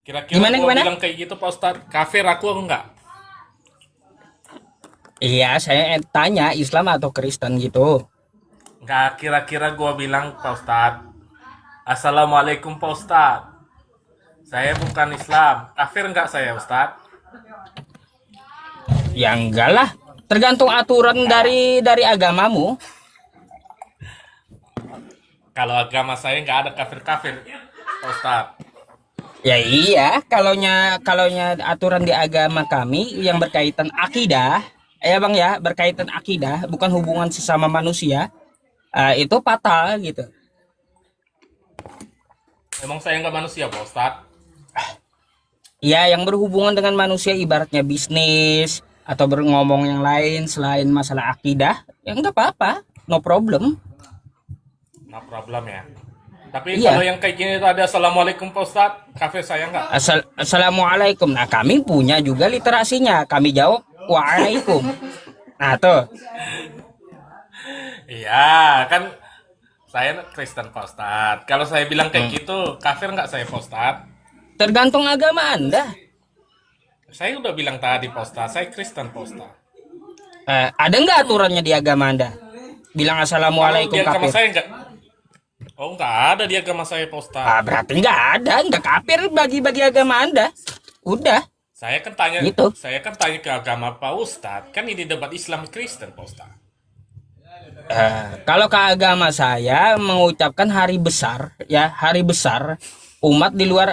Kira-kira Gimana gua gimana? bilang kayak gitu Pak Ustadz, kafir aku enggak? Iya, saya tanya Islam atau Kristen gitu. Enggak, kira-kira gua bilang Pak Ustadz, Assalamualaikum Pak Ustadz. Saya bukan Islam. Kafir enggak saya Ustadz? Ya enggak lah. Tergantung aturan Enggak lah. dari agamamu. Kalau agama saya enggak ada kafir-kafir Pak Ustadz. Ya iya, kalaunya aturan di agama kami yang berkaitan akidah, ya Bang ya, berkaitan akidah, bukan hubungan sesama manusia, itu fatal gitu. Emang saya enggak manusia Pak Ustadz? Ya, yang berhubungan dengan manusia ibaratnya bisnis atau berngomong yang lain selain masalah akidah, ya enggak apa-apa, no problem. No problem ya. Tapi kalau Iya. yang kayak gini itu ada Assalamualaikum Pak Ustadz, kafir saya enggak? Assalamualaikum. Nah, kami punya juga literasinya. Kami jawab waalaikum. Nah, tuh. Iya, kan saya Kristen Pak Ustadz. Kalau saya bilang kayak Hmm. gitu, kafir enggak saya Pak Ustadz? Tergantung agama Anda. Saya udah bilang tadi Pak Ustadz, saya Kristen Pak Ustadz. Ada nggak aturannya di agama Anda? Bilang Kalau di assalamualaikum agama kafir. saya enggak, oh enggak ada di agama saya Pak Ustadz. Berarti nggak ada, nggak kafir bagi agama Anda. Udah, gitu. Saya kan tanya ke agama Pak Ustadz. Kan ini debat Islam Kristen Pak Ustadz. Kalau ke agama saya mengucapkan hari besar, ya hari besar umat di luar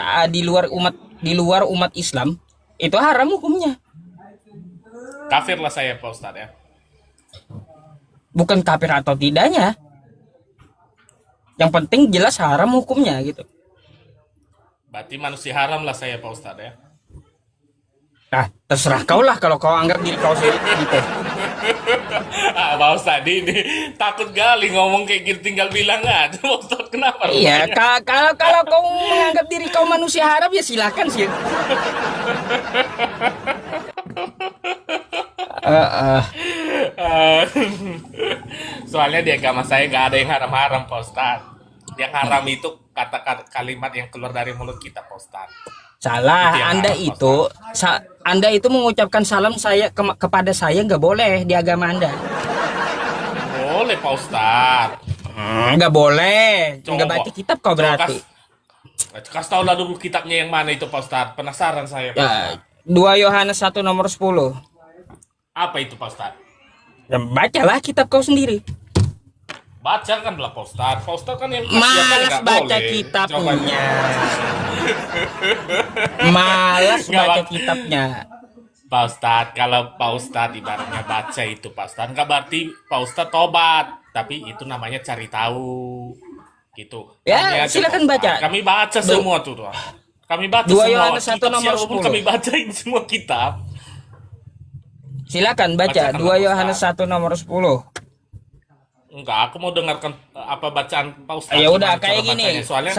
umat Islam itu haram hukumnya. Kafir lah saya Pak Ustadz ya. Bukan kafir atau tidaknya. Yang penting jelas haram hukumnya gitu. Berarti manusia haram lah saya Pak Ustadz ya. Nah, terserah kau lah kalau kau anggap diri kau gitu. Pak Ustadz ini takut kali ngomong kayak gitu, tinggal bilang aja Pak Ustadz, kenapa Iya, rupanya? kalau kau menganggap diri kau manusia haram ya silakan sih. Eh, eh, Eh, Soalnya di agama saya nggak ada yang haram-haram Pak Ustadz. Yang haram itu kata-kata kalimat yang keluar dari mulut kita Pak Ustadz. Salah, Itu yang Anda haram Pak itu Ustadz. Anda itu mengucapkan salam kepada saya nggak boleh di agama Anda. Boleh Pak Ustadz. Nggak boleh, nggak Coba. baca kitab kau Coba berarti. kasih tahu lah dulu kitabnya yang mana itu Pak Ustadz. Penasaran saya Pak Ya, Ustadz. 2 Yohanes 1 nomor 10. Apa itu Pak Ustadz? Ya, bacalah kitab kau sendiri. Baca kan lah Pak Ustadz. Pak Ustadz kan yang kasihan kan Malas nggak baca boleh. Coba. kitabnya. Malas Nggak, baca Pak. kitabnya. Pak Ustadz, kalau Pak Ustadz ibaratnya baca itu Pak Ustadz, nggak berarti Pak Ustadz tobat, tapi itu namanya cari tahu, gitu. Ya, Tanya aja, silakan Pak Ustadz. baca. Kami baca semua tuh, tuh. Kami baca 2 semua Yohanes 1 kitab nomor siapa pun 10. kami bacain semua kitab. Silakan baca Bacakan lah, 2 Pak Yohanes Ustadz. 1 nomor 10. Enggak, aku mau dengarkan apa bacaan Pak Ustadz. Ya udah Gimana cara kayak gini. bacanya. Soalnya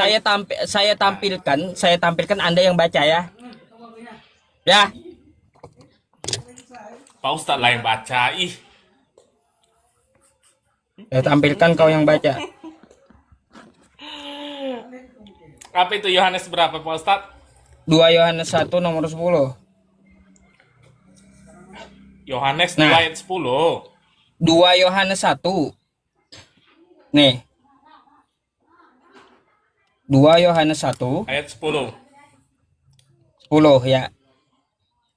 kan, Saya tampilkan Anda yang baca ya. Ya, Pak Ustadz lah yang baca. Ih, saya tampilkan kau yang baca. apa itu Yohanes berapa Pak Ustadz? 2 Yohanes 1 nomor 10. Yohanes Nah. 2 ayat 10. 2 Yohanes 1. Nih. 2 Yohanes 1 Ayat 10. 10 ya.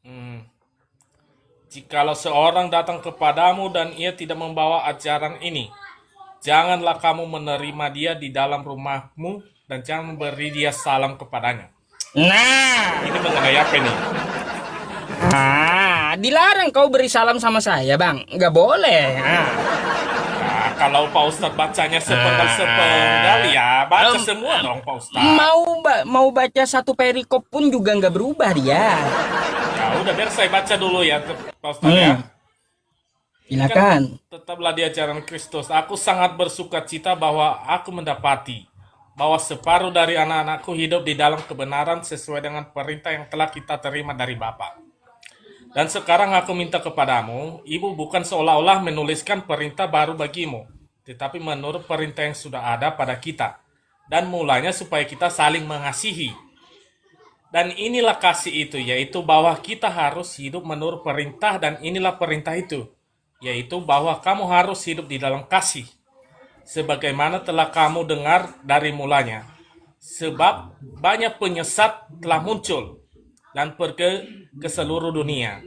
Hmm. Jikalau seorang datang kepadamu dan ia tidak membawa ajaran ini, janganlah kamu menerima dia di dalam rumahmu dan jangan memberi dia salam kepadanya. Nah, Ini mengenai apa nih? dilarang kau beri salam sama saya, Bang. Nggak boleh. Nah, kalau Pak Ustadz bacanya sepenggal ya, baca semua dong Pak Ustadz. Mau baca satu perikop pun juga nggak berubah dia. Ya udah biar saya baca dulu ya Pak Ustadz ya. Silakan. Tetaplah di ajaran Kristus. Aku sangat bersuka cita bahwa aku mendapati bahwa separuh dari anak-anakku hidup di dalam kebenaran sesuai dengan perintah yang telah kita terima dari Bapa. Dan sekarang aku minta kepadamu, ibu bukan seolah-olah menuliskan perintah baru bagimu, tetapi menurut perintah yang sudah ada pada kita. Dan mulanya supaya kita saling mengasihi. Dan inilah kasih itu, yaitu bahwa kita harus hidup menurut perintah, dan inilah perintah itu, yaitu bahwa kamu harus hidup di dalam kasih, sebagaimana telah kamu dengar dari mulanya. Sebab banyak penyesat telah muncul dan pergi ke seluruh dunia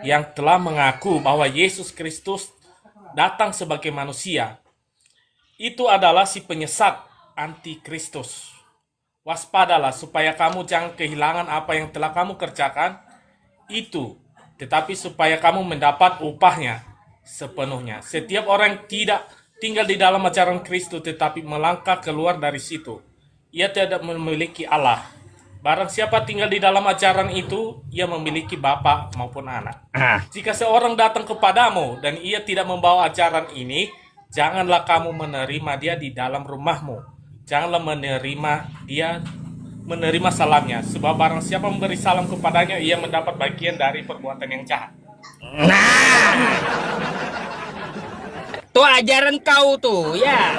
yang telah mengaku bahwa Yesus Kristus datang sebagai manusia. Itu adalah si penyesat antikristus. Waspadalah supaya kamu jangan kehilangan apa yang telah kamu kerjakan itu, tetapi supaya kamu mendapat upahnya sepenuhnya. Setiap orang yang tidak tinggal di dalam ajaran Kristus tetapi melangkah keluar dari situ, ia tidak memiliki Allah. Barang siapa tinggal di dalam ajaran itu, ia memiliki bapa maupun anak. Jika seorang datang kepadamu dan ia tidak membawa ajaran ini, janganlah kamu menerima dia di dalam rumahmu. Janganlah menerima salamnya, sebab barang siapa memberi salam kepadanya, ia mendapat bagian dari perbuatan yang jahat. Nah, tuh ajaran kau tuh, ya.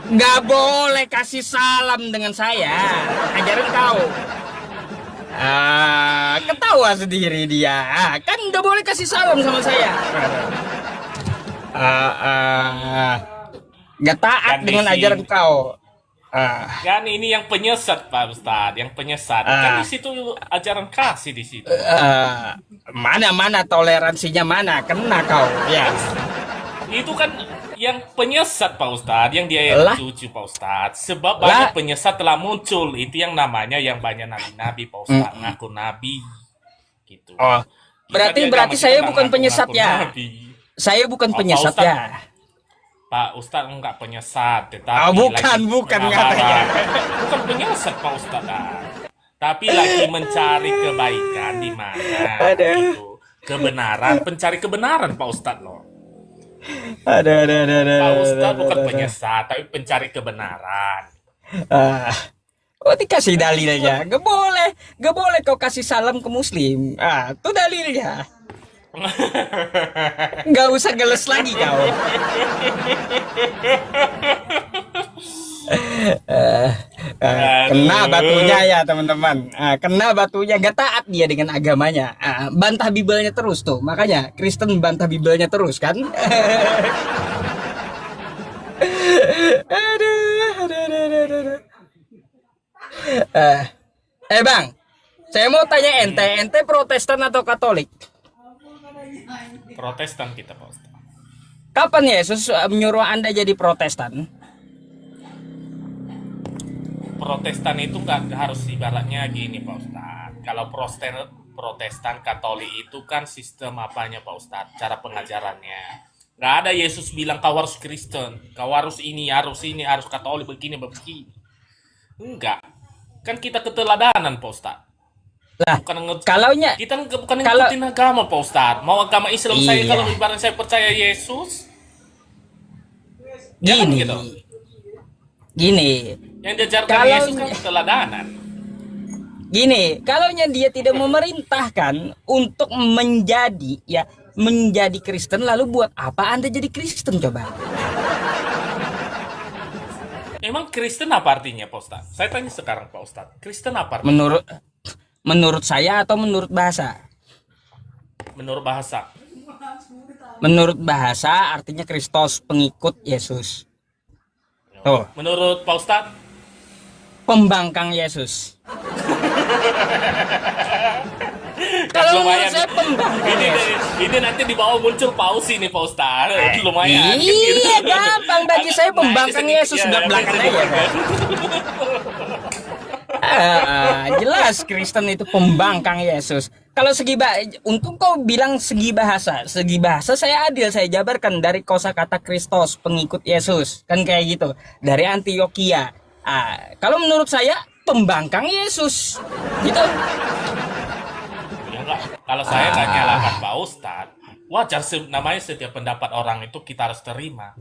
Nggak boleh kasih salam dengan saya. Ajaran kau. Ketawa sendiri dia. Kan nggak boleh kasih salam sama saya. Nggak taat Dan dengan di sini- ajaran kau. Kan ini yang penyesat, Pak Ustadz, yang penyesat. Kan di situ ajaran kasih di situ. Mana toleransinya mana? Kena kau. Ya. Itu kan yang penyesat, Pak Ustadz, yang dia Lah. cucu, Pak Ustadz. Sebab banyak penyesat telah muncul. Itu yang namanya yang banyak nabi-nabi, Pak Ustadz, ngaku nabi. Gitu. Oh, Kita di berarti agama saya kita bukan ngaku penyesat ya. nabi. Saya bukan Oh, Pak penyesat Ustadz. ya. Pak Ustadz enggak penyesat, tetapi Bukan lagi katanya. mengabarkan. Bukan penyesat, Pak Ustadz. Tapi lagi mencari kebaikan di mana gitu. Kebenaran, pencari kebenaran, Pak Ustadz loh. Pak Ustadz bukan penyesat, tapi pencari kebenaran. Oh, dikasih dalilnya. Gak boleh kau kasih salam ke Muslim. Tuh dalilnya. Gak usah geles lagi kau. Kena batunya ya teman-teman. Kena batunya, gak taat dia dengan agamanya. Bantah Bibelnya terus tuh. Makanya Kristen bantah Bibelnya terus kan. Aduh. Bang, saya mau tanya ente Protestan atau Katolik? Protestan kita, Pak Ustadz. Kapan Yesus menyuruh Anda jadi Protestan? Protestan itu nggak harus ibaratnya gini, Pak Ustadz. Kalau Protestan Katolik itu kan sistem apanya, Pak Ustadz, cara pengajarannya. Nggak ada Yesus bilang kau harus Kristen, kau harus ini, harus Katolik, begini. Enggak. Kan kita keteladanan, Pak Ustadz. Lah, Bukan kalaunya kita bukan ngikutin agama, Pak Ustadz. Mau agama Islam saya, Iya. kalau ibarat saya percaya Yesus, jangan gini, gitu. gini, Yang diajarkan Kalau- Yesus kan keteladanan. gini, kalaunya dia tidak memerintahkan untuk menjadi Kristen, lalu buat apa Anda jadi Kristen coba? Emang Kristen apa artinya, Pak Ustadz? Saya tanya sekarang, Pak Ustadz. Kristen apa artinya? Menurut saya atau menurut bahasa? Menurut bahasa. Menurut bahasa artinya Kristus, pengikut Yesus. Tuh, Menurut Pak Ustadz, pembangkang Yesus. Kalau menurut saya pembangkang ini, Yesus. ini nanti di bawah muncul paus ini, Pak Ustadz. Lumayan. Iya, gampang bagi saya pembangkang Nah, ini Yesus sedikit, belak-belakan sedikit, aja kan. Jelas Kristen itu pembangkang Yesus. Kalau untuk kau bilang segi bahasa saya adil, saya jabarkan dari kosakata Kristus, pengikut Yesus, kan kayak gitu, dari Antioquia. Kalau menurut saya pembangkang Yesus, gitu. Ya enggak. Kalau saya nggak nyalakan Pak Ustadz, wajar namanya setiap pendapat orang itu kita harus terima.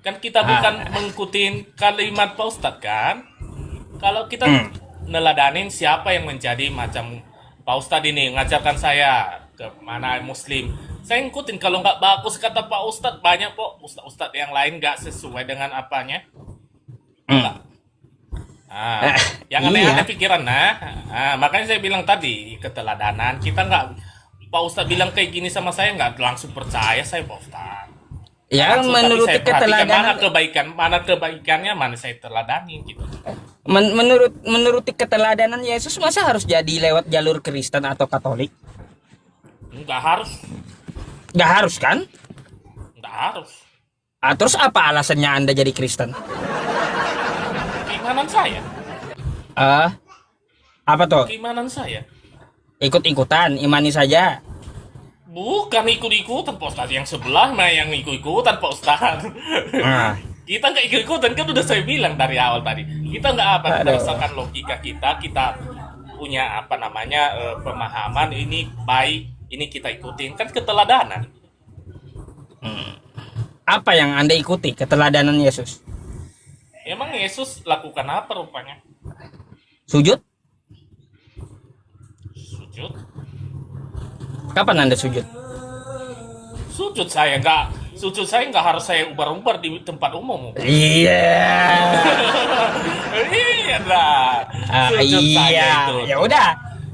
Kan kita bukan mengikuti kalimat Pak Ustadz kan? Kalau kita neladanin siapa yang menjadi macam Pak Ustadz ini ngajarkan saya ke mana Muslim, saya ngikutin. Kalau nggak bagus kata Pak Ustadz, banyak kok Ustadz yang lain nggak sesuai dengan apanya. Enggak. Ah, yang Iya. aneh-aneh pikiran, makanya saya bilang tadi keteladanan kita nggak. Pak Ustadz bilang kayak gini sama saya nggak langsung percaya saya Pak Ustadz. Nggak Ya langsung, tapi menuruti saya perhatikan keteladanan, mana kebaikannya, mana saya teladani gitu. menuruti keteladanan Yesus masa harus jadi lewat jalur Kristen atau Katolik? Nggak harus, Nggak harus kan? nggak harus. Ah, terus apa alasannya Anda jadi Kristen? Keimanan saya, Eh, apa tuh? keimanan saya. Ikut-ikutan, imani saja. Bukan ikut-ikutan Pak Ustadz, yang sebelah mah yang ikut-ikutan Pak Ustadz. Ah, Kita nggak ikut-ikutan, kan udah saya bilang dari awal tadi. Kita nggak apa, Aduh. berdasarkan logika kita punya apa namanya pemahaman ini baik, ini kita ikutin, kan keteladanan. apa yang Anda ikuti keteladanan Yesus? Emang Yesus lakukan apa rupanya? Sujud? Sujud? Kapan Anda sujud? Sujud saya nggak harus saya ubar-ubar di tempat umum. Iya. Iya lah. Sujud saya Iya. itu. Ya udah.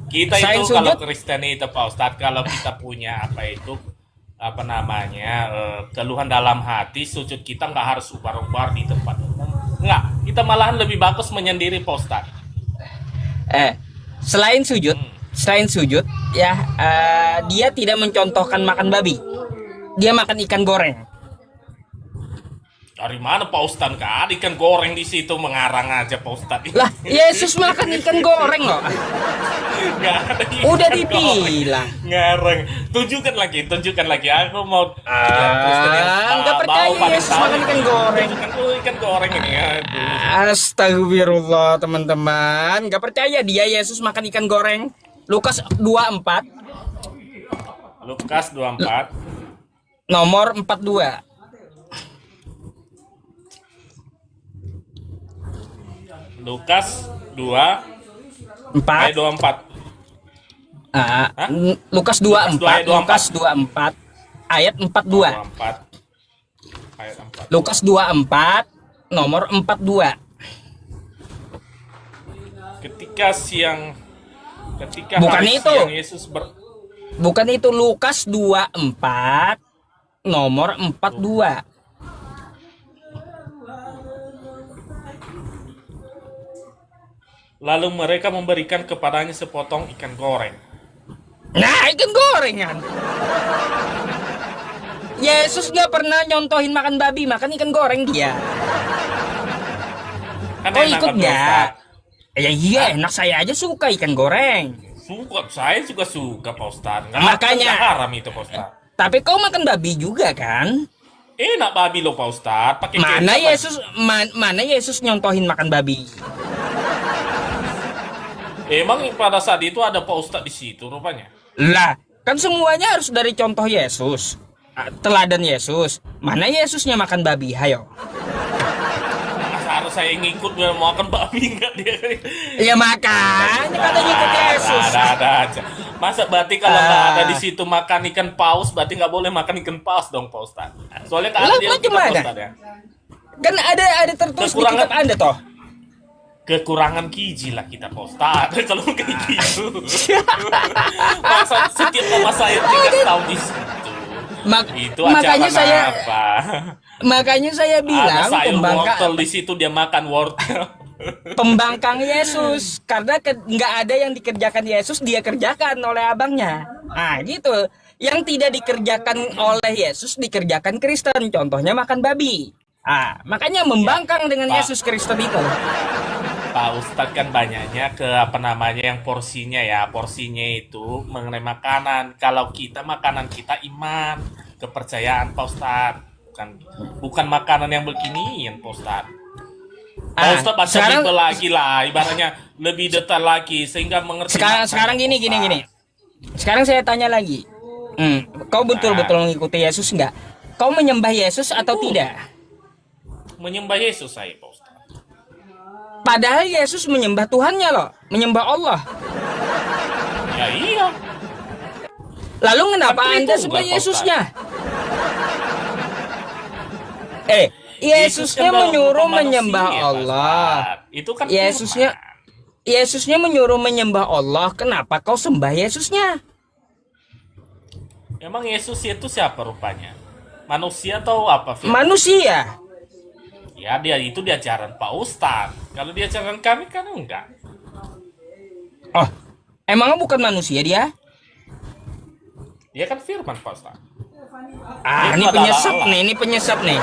Kita Saya itu kalau sujud. Kristen itu Pak Ustadz, kalau kita punya apa namanya keluhan dalam hati, sujud kita nggak harus ubar-ubar di tempat umum. Nggak, kita malahan lebih bagus menyendiri Pak Ustadz. Selain sujud, ya dia tidak mencontohkan makan babi. Dia makan ikan goreng. Dari mana Pak Ustadz? Nggak ada ikan goreng di situ, mengarang aja Pak Ustadz. Lah, Yesus makan ikan goreng loh. Nggak ada ikan Udah goreng. dibilang. Ngarang. Tunjukkan lagi. Aku mau lihat Kristen yang nggak percaya bau pada Yesus tahu. makan ikan goreng. Tunjukkan ikan goreng ini. Aduh. Astagfirullah teman-teman. Gak percaya dia Yesus makan ikan goreng. Lukas 24 Lukas 24 nomor 42. Lukas 2 4 ayat 24. Hah? Lukas Lukas 24 ayat 42. 24 ayat 4. Lukas 24 nomor 42. Ketika Bukan hari itu. siang Yesus Bukan itu, Lukas 24 nomor 42. lalu mereka memberikan kepadanya sepotong ikan goreng. Nah, ikan gorengan. Yesus gak pernah nyontohin makan babi, makan ikan goreng dia. Kan Kau enak ikut kan, Pak nggak? Ustadz? Ya iya, enak, saya aja suka ikan goreng. Saya juga suka Pak Ustadz. Makanya. Nggak haram itu Pak Ustadz. Tapi kau makan babi juga kan? Enak babi lo Pak Ustadz. Pakai Mana kecap Yesus mana Yesus nyontohin makan babi? Emang pada saat itu ada Pak Ustadz di situ rupanya. Lah, kan semuanya harus dari contoh Yesus. Teladan Yesus. Mana Yesusnya makan babi? Hayo. Masa harus saya ngikut biar makan babi enggak dia? Ya makanya kata ikut Yesus. Ada aja. Masa berarti kalau nggak ada di situ makan ikan paus, berarti nggak boleh makan ikan paus dong Pak Ustadz. Soalnya nggak ada Lah, di macam kitab Pak mana? Ustadz ya. Kan ada tertulis di Kekurangan- kitab Anda toh. Kekurangan gizi lah kita Pak Ustadz. Kalau kayak gitu. Masa setiap nama saya dikasih tahu di situ. Itu Makanya acara saya apa? makanya saya Ada bilang sayur wortel di situ dia makan wortel. pembangkang Yesus, karena nggak ada yang dikerjakan Yesus dia kerjakan oleh abangnya. Nah gitu, yang tidak dikerjakan oleh Yesus dikerjakan Kristen, contohnya makan babi. Makanya membangkang dengan Pak. Yesus Kristen itu. Pak Ustadz kan banyaknya ke apa namanya yang porsinya itu mengenai makanan. Kalau kita makanan kita iman, kepercayaan Pak Ustadz, bukan makanan yang beginian Pak Ustadz. Pak Ustadz baca sekarang Bible lagi lah, ibaratnya lebih detail lagi sehingga mengerti. sekarang gini. Sekarang saya tanya lagi. Kau betul-betul mengikuti Yesus nggak? Kau menyembah Yesus atau tidak? Menyembah Yesus saya Pak Ustadz. Padahal Yesus menyembah Tuhannya loh, menyembah Allah. Ya iya. Lalu kenapa Kan Anda itu sembah bukan Yesusnya? Yesusnya baru menyuruh berupa menyembah manusia, Allah. Ustaz. Itu kan Yesusnya firman. Yesusnya menyuruh menyembah Allah. Kenapa kau sembah Yesusnya? Emang Yesus itu siapa rupanya? Manusia atau apa? Fir? Manusia. Ya dia itu di ajaran Pak Ustadz. Kalau di ajaran kami kan enggak. Oh, emangnya bukan manusia dia? Dia kan firman Pak Ustadz. Ah, Itu ini adalah penyesat Allah. nih, ini penyesat nih.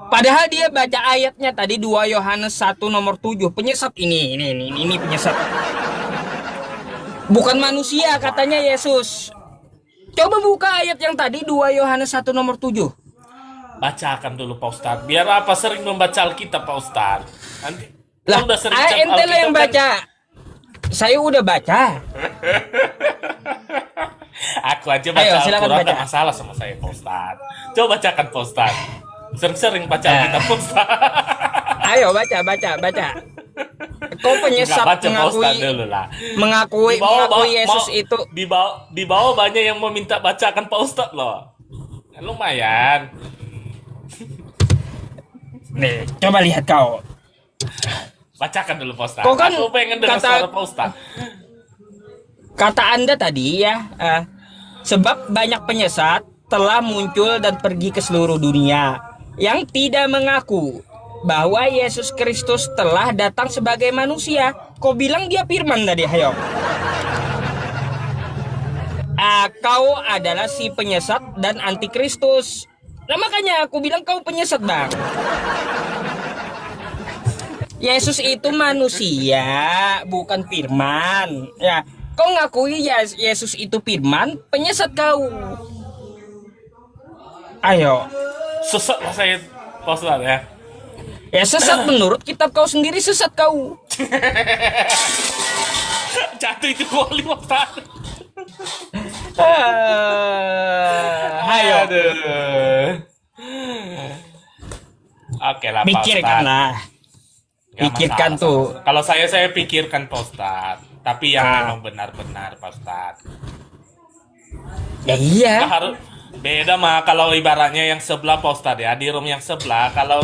Padahal dia baca ayatnya tadi 2 Yohanes 1 nomor 7. Penyesat ini penyesat. Bukan manusia katanya Yesus. Coba buka ayat yang tadi 2 Yohanes 1 nomor 7. Bacakan dulu Pak Ustadz. Biar apa sering membaca Alkitab Pak Ustadz. Nanti Lah, kalau udah sering ente lah yang kan- baca. Saya udah baca. Aku aja baca Ayo, silakan Al-Quran baca. gak masalah sama saya Pak Ustadz. Coba bacakan Pak Ustadz. Sering-sering baca Alkitab Pak Ustadz. Ayo baca. Kau penyesat Nggak baca Pak Ustadz mengakui dulu lah. mengakui Yesus itu. Di bawah banyak yang meminta bacakan Pak Ustadz loh. Lumayan. Nih, coba lihat kau. Bacakan dulu Pak Ustadz. Kok kan Aku pengen dengar suara Pak Ustadz. Kata Anda tadi ya, sebab banyak penyesat telah muncul dan pergi ke seluruh dunia yang tidak mengaku bahwa Yesus Kristus telah datang sebagai manusia. Kau bilang dia firman tadi, ayo. Kau adalah si penyesat dan antikristus. Nah makanya aku bilang kau penyesat, Bang. Yesus itu manusia, bukan firman. Ya, kau ngakui Yesus itu firman, penyesat kau. Ayo. Sesat lah saya Pak Ustadz ya. Ya sesat menurut kitab kau sendiri, sesat kau. Jatuh itu kuali Pak Ustadz. Ayo. Aduh. Oke lah Pak Pikirkan Ustadz. lah. Nggak Pikirkan masalah, tuh. sama-sama. Kalau saya pikirkan Pak Ustadz. Tapi yang Ah. memang benar-benar Pak Ustadz. Ya iya. Nggak harus beda mah kalau ibaratnya yang sebelah Pak Ustadz ya. Di room yang sebelah. Kalau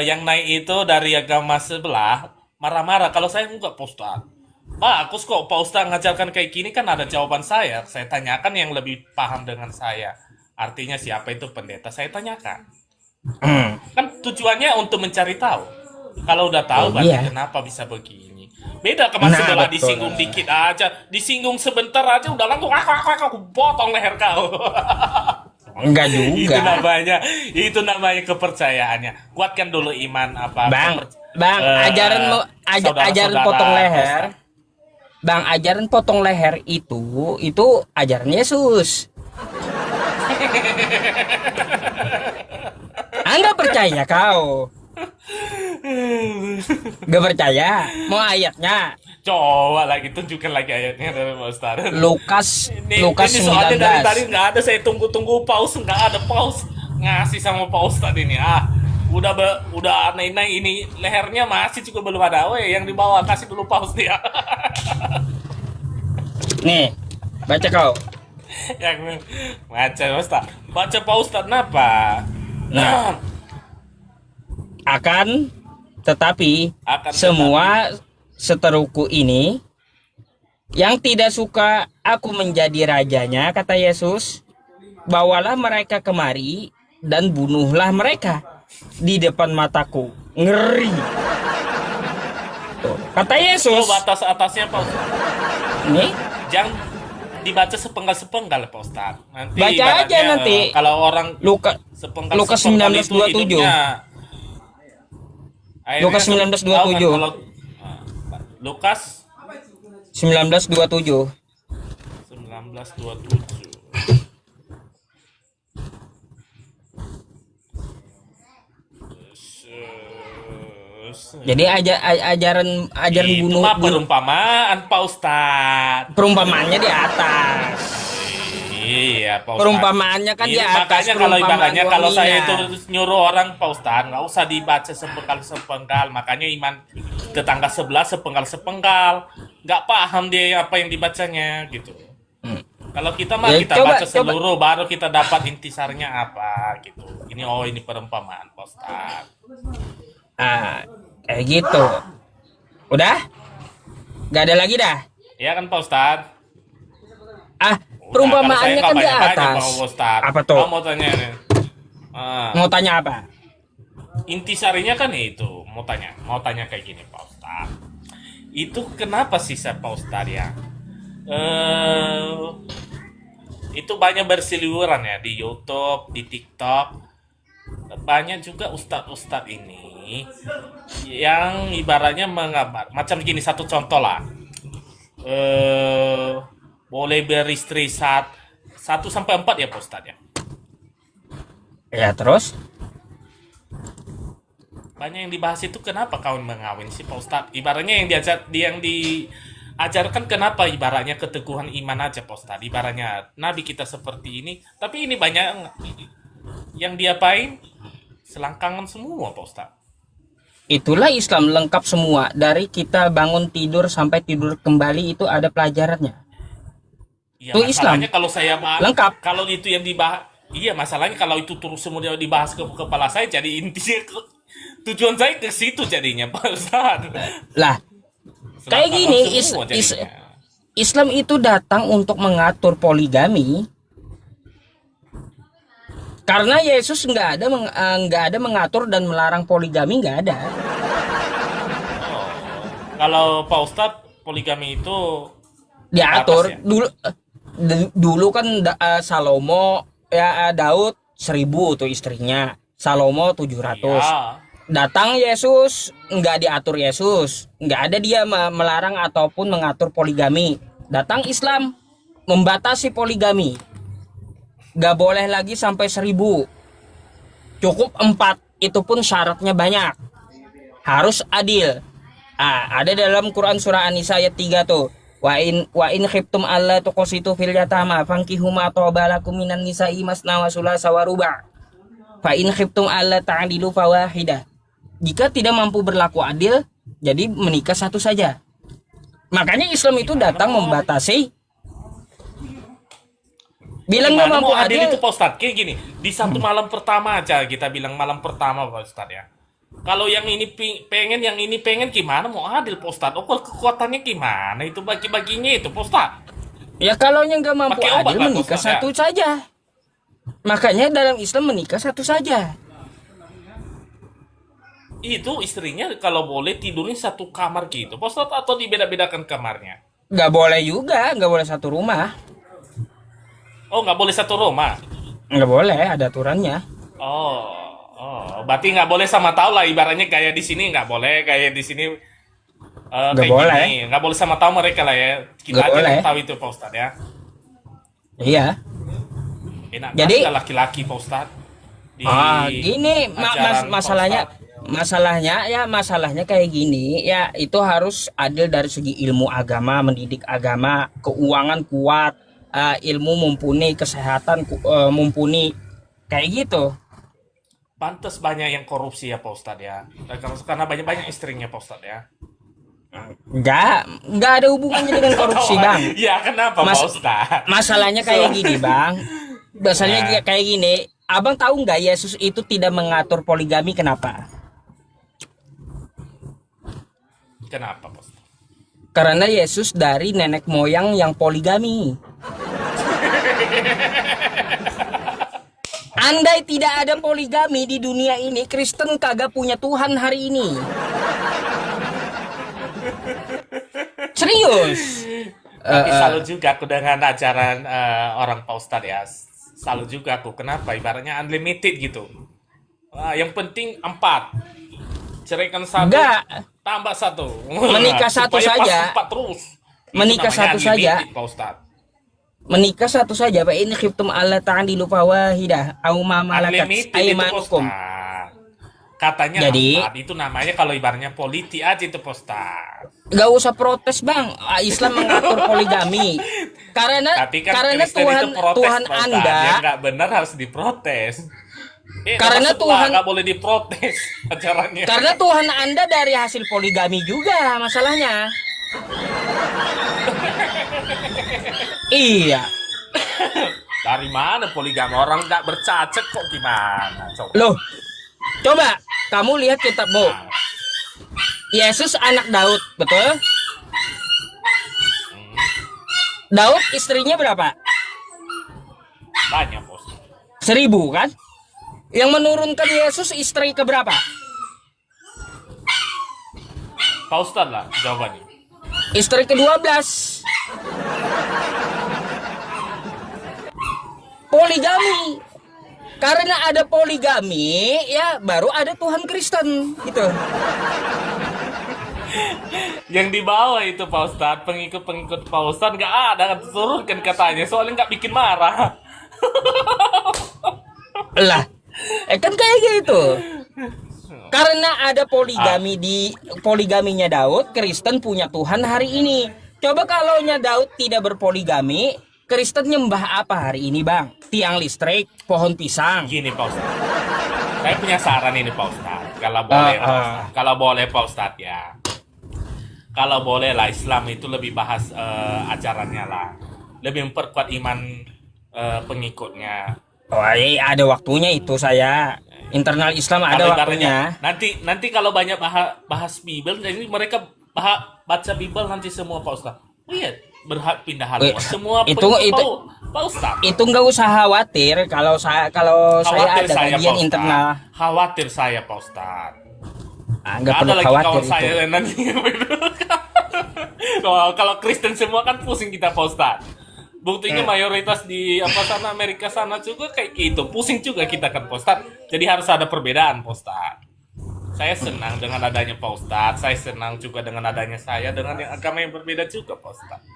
yang naik itu dari agama sebelah. Marah-marah. Kalau saya enggak Pak Ustadz. Bagus kok Pak Ustadz ngajarkan kayak gini kan ada jawaban saya. Saya tanyakan yang lebih paham dengan saya. Artinya siapa itu pendeta saya tanyakan. Kan tujuannya untuk mencari tahu. Kalau udah tahu Oh, berarti iya. kenapa bisa begini. Beda kemarin Nah, sebelah betul. disinggung dikit aja. Disinggung sebentar aja udah langsung aku potong leher kau. Enggak juga. Itu namanya kepercayaannya. Kuatkan dulu iman apa. Bang, ajaran saudara-saudara potong leher. Ustaz. Bang, ajaran potong leher itu ajaran Yesus. Anda percaya kau? Gak percaya? Mau ayatnya? Coba lagi tunjukkan lagi ayatnya dari Pak Ustaz. Lukas ini soalnya dari tadi 19. nggak ada, saya tunggu paus, nggak ada paus ngasih sama Pak Ustadz ini. Udah aneh-aneh ini lehernya masih juga belum ada. Weh, yang di bawah kasih dulu paus dia. Nih, baca kau. Yang baca Pak Ustadz. Baca Pak Ustadz kenapa? Nah. Tetapi Akan semua seteruku ini yang tidak suka aku menjadi rajanya, kata Yesus, bawalah mereka kemari dan bunuhlah mereka di depan mataku. Ngeri. Tuh, kata Yesus. Tuh batas-atasnya Pak Ustadz. Nih, Jangan dibaca sepenggal-sepenggal Pak Ustadz. Nanti baca aja ibaratnya, nanti. kalau orang Lukas sepenggal-sepenggal itu 19:27. hidupnya. Akhirnya Lukas 19:27. tahu kan Lukas 19:27. 19:27. Jadi ajaran Itu bunuh mah perumpamaan Pak Ustadz. perumpamaannya di atas. Iya Pak Ustadz. Perumpamaannya kan di Iya, atas. makanya kalau perumpamaan ibaratnya kalau saya itu suaminya. nyuruh orang Pak Ustadz nggak usah dibaca sepenggal-sepenggal. Makanya iman tetangga sebelah sepenggal-sepenggal. Nggak paham dia apa yang dibacanya gitu. Kalau kita mah Ya, kita coba baca coba. seluruh baru kita dapat intisarnya apa gitu. Ini perumpamaan Pak Ustaz. Ah, kayak gitu. Udah? Gak ada lagi dah. Iya kan Pak Ustaz? Ah, Udah, kalau saya perumpamaannya nggak kan di banyak-banyak atas. Pak Ustaz. Apa tuh? Kamu mau tanya nih. Ah, Mau tanya apa? intisarinya kan itu, mau tanya kayak gini Pak Ustaz. Itu kenapa sih saya Pak Ustaz ya? Eh, itu banyak berseliweran ya di YouTube, di TikTok. Banyak juga ustadz-ustadz ini yang ibaratnya menggambar macam gini, satu contoh lah. eh Boleh beristri satu sampai empat ya Pak Ustadz ya. Ya terus? Banyak yang dibahas itu kenapa kawin mengawin sih Pak Ustadz. Ibaratnya yang diajarkan kenapa ibaratnya keteguhan iman aja Pak Ustadz. Ibaratnya Nabi kita seperti ini, tapi ini banyak yang diapain selangkangan semua Pak Ustadz. Itulah Islam lengkap semua. Dari kita bangun tidur sampai tidur kembali itu ada pelajarannya. Iya, Itu Islam. masalahnya kalau saya Lengkap. kalau itu yang dibahas, iya masalahnya kalau itu terus kemudian dibahas ke kepala saya, jadi intinya tujuan saya ke situ jadinya Pak Ustadz. Lah, kayak Selangkangan gini, semua jadinya. Islam itu datang untuk mengatur poligami. Karena Yesus nggak ada mengatur dan melarang poligami, nggak ada. Oh. Kalau Pak Ustadz poligami itu Diatur batas ya? dulu kan Salomo ya Daud 1000 tuh istrinya, Salomo 700. Iya. Datang Yesus, nggak diatur Yesus, nggak ada dia melarang ataupun mengatur poligami. Datang Islam membatasi poligami, nggak boleh lagi sampai 1000, cukup 4, itu pun syaratnya banyak, harus adil. Ada dalam Quran surah An-Nisa ayat 3 tuh, wa in khiftum alla tuqsitu fil yatama fankihu ma tabalakum minan nisa'i masna wa sulasa wa ruba' fa in khiftum alla ta'dilu fawahidah. Jika tidak mampu berlaku adil, jadi menikah satu saja. Makanya Islam itu datang membatasi. Bilang nggak Gimana mampu mau adil adil, itu Pak Ustadz? Kayak gini, di satu malam pertama aja kita bilang malam pertama Pak Ustadz ya. Kalau yang ini pengen, yang ini pengen, gimana mau adil Pak Ustadz? Oh, kekuatannya gimana itu bagi-baginya itu Pak Ustadz? ya kalau yang nggak mampu Pakai obat adil lah, menikah Ustaz, ya. satu saja. Makanya dalam Islam menikah satu saja. Itu istrinya kalau boleh tidurnya satu kamar gitu Pak Ustadz, atau dibeda-bedakan kamarnya? Nggak boleh juga, nggak boleh satu rumah. Oh, nggak boleh satu rumah. Nggak boleh, ada aturannya. Berarti nggak boleh sama tahu lah, ibaratnya kayak di sini nggak boleh, kayak di sini Nggak kayak boleh. gini, nggak boleh sama tahu mereka lah ya. Kita Nggak aja boleh. yang tahu itu Pak Ustadz ya. Iya. Enak Jadi- banget laki-laki Pak Ustadz. Di Gini ajaran Pak masalahnya, Ustadz. masalahnya kayak gini ya, itu harus adil dari segi ilmu agama, mendidik agama, keuangan kuat, ilmu mumpuni, kesehatan mumpuni, kayak gitu. Pantes banyak yang korupsi ya Pak Ustadz ya. Karena banyak-banyak istrinya Pak Ustadz ya. Nggak ada hubungannya dengan korupsi, Bang. Ya kenapa Mas- Pak Ustadz? Masalahnya kayak gini, Bang. Masalahnya Ya. kayak gini. Abang tahu nggak Yesus itu tidak mengatur poligami, kenapa? Kenapa Pak Ustadz? Karena Yesus dari nenek moyang yang poligami. Andai tidak ada poligami di dunia ini, Kristen kagak punya Tuhan hari ini. Serius. Tapi salut juga aku dengan ajaran orang Pak Ustadz ya. Salut juga aku. Kenapa? Ibaratnya unlimited gitu. Yang penting 4. Ceraikan 1, Enggak. tambah 1. Menikah satu Supaya saja. pas 4 terus. Itu Menikah namanya satu saja. unlimited, Pak Ustadz. Menikah satu saja. Pak ini khiftum alla ta'dilu fawahidah au ma malakat Unlimited itu Pak aymanukum. Ustadz. Katanya Jadi- 4. Itu namanya kalau ibaratnya politik aja itu Pak Ustadz. Gak usah protes, Bang. Islam mengatur poligami. Tapi kan Karena Kristen Tuhan itu protes Tuhan Pak Ustadz. Anda, Yang nggak benar harus diprotes. Karena Tuhan- nggak boleh diprotes acaranya. karena Tuhan Anda dari hasil poligami juga masalahnya. Iya. Dari mana poligami? Orang nggak bercacat kok gimana? Coba. Loh, coba kamu lihat kitabmu. Nah, Yesus anak Daud, betul? hmm, Daud istrinya berapa? banyak bos. 1000 kan? Yang menurunkan Yesus istri ke berapa? Pak Ustadz lah jawabannya. Istri ke-12. Poligami. Karena ada poligami, ya baru ada Tuhan Kristen gitu. Yang di bawah itu Pak Ustadz, pengikut-pengikut Pak Ustadz nggak ada, turunkan katanya, soalnya nggak bikin marah. Lah, kan kayak gitu. Karena ada poligami di poligaminya Daud, Kristen punya Tuhan hari ini. Coba kalau Daud tidak berpoligami, Kristen nyembah apa hari ini, Bang? Tiang listrik, pohon pisang. Gini Pak Ustadz, saya punya saran ini Pak Ustadz, kalau boleh Pak Ustadz. Kalau boleh Pak Ustadz ya. Kalau boleh lah, Islam itu lebih bahas ajarannya lah, lebih memperkuat iman pengikutnya. Oh, ada waktunya itu saya. Internal Islam ada Kalau waktunya. ibaratnya nanti kalau banyak bahas Bible, jadi mereka baca Bible nanti semua Pak Ustadz. Lihat berhak pindah haluan. Semua itu Pak Ustadz. itu nggak usah khawatir kalau saya ada kajian internal. Khawatir saya Pak Ustadz. Nggak perlu Ada lagi khawatir kawan itu. saya nanti. Kalau Kristen semua kan pusing kita Pak Ustadz. Buktinya mayoritas di sana Amerika sana juga kayak gitu. Pusing juga kita kan Pak Ustadz. Jadi harus ada perbedaan Pak Ustadz. Saya senang dengan adanya Pak Ustadz. Saya senang juga dengan adanya saya dengan yang agama yang berbeda juga Pak Ustadz.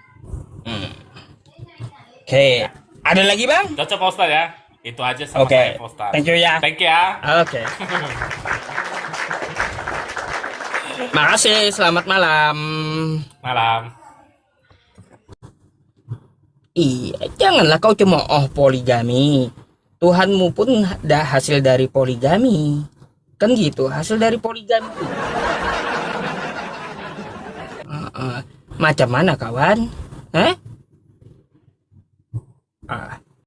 Oke. Ada lagi, Bang? Cocok Pak Ustadz ya. Itu aja sama Oke. saya Pak Ustadz. Thank you ya. Thank you ya. Oke. Makasih, selamat malam. Malam. Iya, janganlah kau cuma poligami. Tuhanmu pun dah hasil dari poligami. Kan gitu, hasil dari poligami. Macam mana kawan?